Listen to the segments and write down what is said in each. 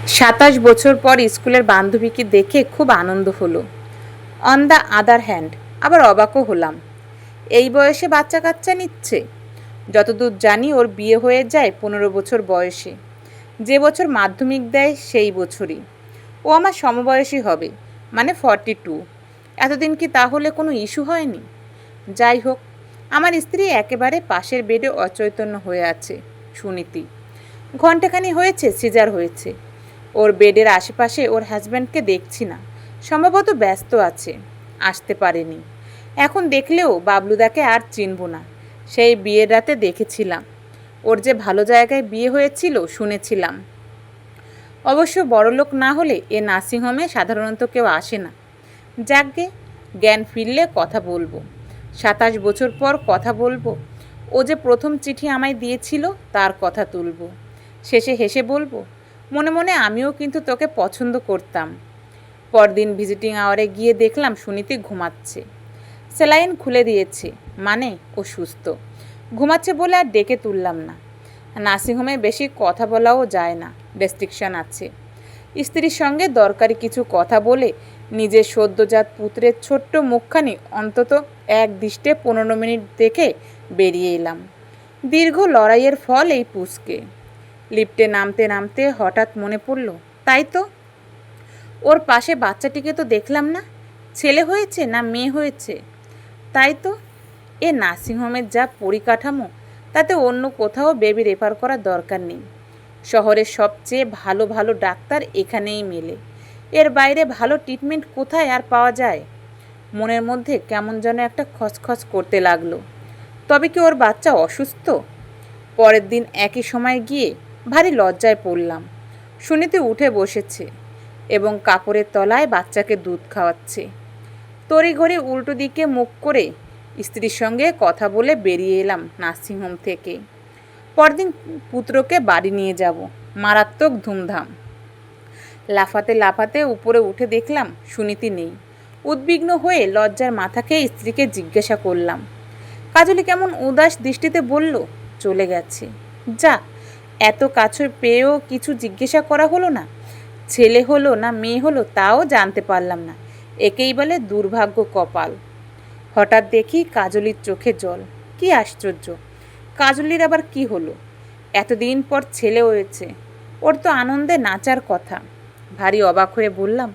27 বছর পর স্কুলের বান্ধবীকে দেখে খুব আনন্দ হলো। অন দ্য আদার হ্যান্ড আবার অবাকও হলাম। এই বয়সে বাচ্চা কাচ্চা নিচ্ছে। যতদূর জানি ওর বিয়ে হয়ে যায় 15 বছর বয়সে। যে বছর মাধ্যমিক দেয় সেই বছরই। ও আমার সমবয়সী হবে, মানে 42। এতদিন কি তাহলে কোনো ইস্যু হয়নি? যাই হোক, আমার স্ত্রী একেবারে পাশের বেডে অচৈতন্য হয়ে আছে। সুনীতি ঘণ্টাখানি হয়েছে সিজার হয়েছে। ওর বেডের আশেপাশে ওর হাজব্যান্ডকে দেখছি না, সম্ভবত ব্যস্ত আছে, আসতে পারেনি। এখন দেখলেও বাবলুদাকে আর চিনব না। সেই বিয়ের রাতে দেখেছিলাম। ওর যে ভালো জায়গায় বিয়ে হয়েছিল শুনেছিলাম। অবশ্য বড়লোক না হলে এ নার্সিংহোমে সাধারণত কেউ আসে না। যাকগে, জ্ঞান ফিরলে কথা বলবো। 27 বছর পর কথা বলবো। ও যে প্রথম চিঠি আমায় দিয়েছিল তার কথা তুলব। শেষে হেসে বলবো, মনে মনে আমিও কিন্তু তোকে পছন্দ করতাম। পরদিন ভিজিটিং আওয়ারে গিয়ে দেখলাম সুনীতি ঘুমাচ্ছে। স্যালাইন খুলে দিয়েছে, মানে ও সুস্থ। ঘুমাচ্ছে বলে আর ডেকে তুললাম না। নার্সিংহোমে বেশি কথা বলাও যায় না, রেস্ট্রিকশন আছে। স্ত্রীর সঙ্গে দরকারি কিছু কথা বলে নিজের সদ্যজাত পুত্রের ছোট্ট মুখখানি অন্তত এক দৃষ্টে 15 মিনিট দেখে বেরিয়ে এলাম। দীর্ঘ লড়াইয়ের ফল এই পুচকে। লিফটে নামতে নামতে হঠাৎ মনে পড়ল, তাই তো ওর পাশে বাচ্চাটিকে তো দেখলাম না। ছেলে হয়েছে না মেয়ে হয়েছে? তাই তো, এ নার্সিংহোমের যা পরিকাঠামো, তাতে অন্য কোথাও বেবি রেফার করার দরকার নেই। শহরের সবচেয়ে ভালো ভালো ডাক্তার এখানেই মেলে। এর বাইরে ভালো ট্রিটমেন্ট কোথায় আর পাওয়া যায়? মনের মধ্যে কেমন যেন একটা খচখচ করতে লাগলো। তবে কি ওর বাচ্চা অসুস্থ? পরের দিন একই সময় গিয়ে ভারী লজ্জায় পড়লাম। সুনীতি উঠে বসেছে এবং কাপড়ের তলায় বাচ্চাকে দুধ খাওয়াচ্ছে। তড়িঘড়ি উল্টো দিকে মুখ করে স্ত্রীর সঙ্গে কথা বলে বেরিয়ে এলাম নার্সিংহোম থেকে। পরদিন পুত্রকে বাড়ি নিয়ে যাব। মারাত্মক ধুমধাম। লাফাতে লাফাতে উপরে উঠে দেখলাম সুনীতি নেই। উদ্বিগ্ন হয়ে লজ্জার মাথা খেয়ে স্ত্রীকে জিজ্ঞাসা করলাম। কাজলি কেমন উদাস দৃষ্টিতে বলল, চলে গেছে। যা, এত কাছে পেয়েও কিছু জিজ্ঞাসা করা হলো না। ছেলে হলো না মেয়ে হলো তাও জানতে পারলাম না। একেই বলে দুর্ভাগ্য কপাল। হঠাৎ দেখি কাজলির চোখে জল। কি আশ্চর্য! কাজলির আবার কি হলো? এতদিন পর ছেলে হয়েছে, ওর তো আনন্দে নাচার কথা। ভারী অবাক হয়ে বললাম,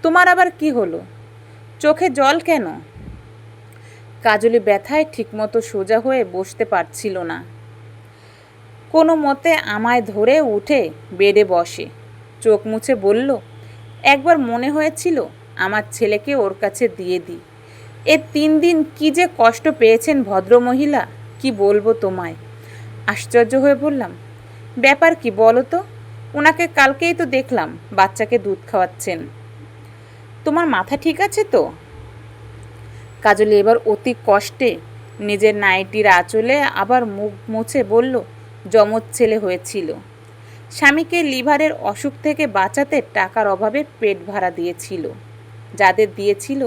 তোমার আবার কি হলো? চোখে জল কেন? কাজলি ব্যথায় ঠিকমতো সোজা হয়ে বসতে পারছিল না। কোনো মতে আমায় ধরে উঠে বেডে বসে চোখ মুছে বলল, একবার মনে হয়েছিল আমার ছেলেকে ওর কাছে দিয়ে দিই। এ 3 দিন কি যে কষ্ট পেয়েছেন ভদ্রমহিলা, কি বলবো তোমায়। আশ্চর্য হয়ে বললাম, ব্যাপার কি বলো তো? ওনাকে কালকেই তো দেখলাম বাচ্চাকে দুধ খাওয়াচ্ছেন। তোমার মাথা ঠিক আছে তো? কাজলি এবার অতি কষ্টে নিজের নাইটির আঁচলে আবার মুখ মুছে বলল, যমজ ছেলে হয়েছিল। স্বামীকে লিভারের অসুখ থেকে বাঁচাতে টাকার অভাবে পেট ভাড়া দিয়েছিল। যাদের দিয়েছিল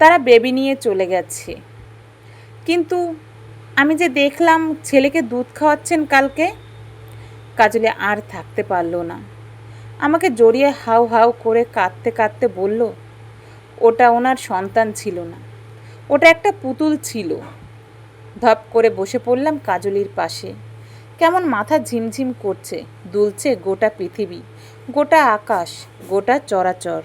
তারা বেবি নিয়ে চলে গেছে। কিন্তু আমি যে দেখলাম ছেলেকে দুধ খাওয়াচ্ছেন কালকে। কাজলি আর থাকতে পারল না। আমাকে জড়িয়ে হাউ হাউ করে কাঁদতে কাঁদতে বলল, ওটা ওনার সন্তান ছিল না, ওটা একটা পুতুল ছিল। ধপ করে বসে পড়লাম কাজলির পাশে। কেমন মাথা ঝিমঝিম করছে, দুলছে গোটা পৃথিবী, গোটা আকাশ, গোটা চরাচর।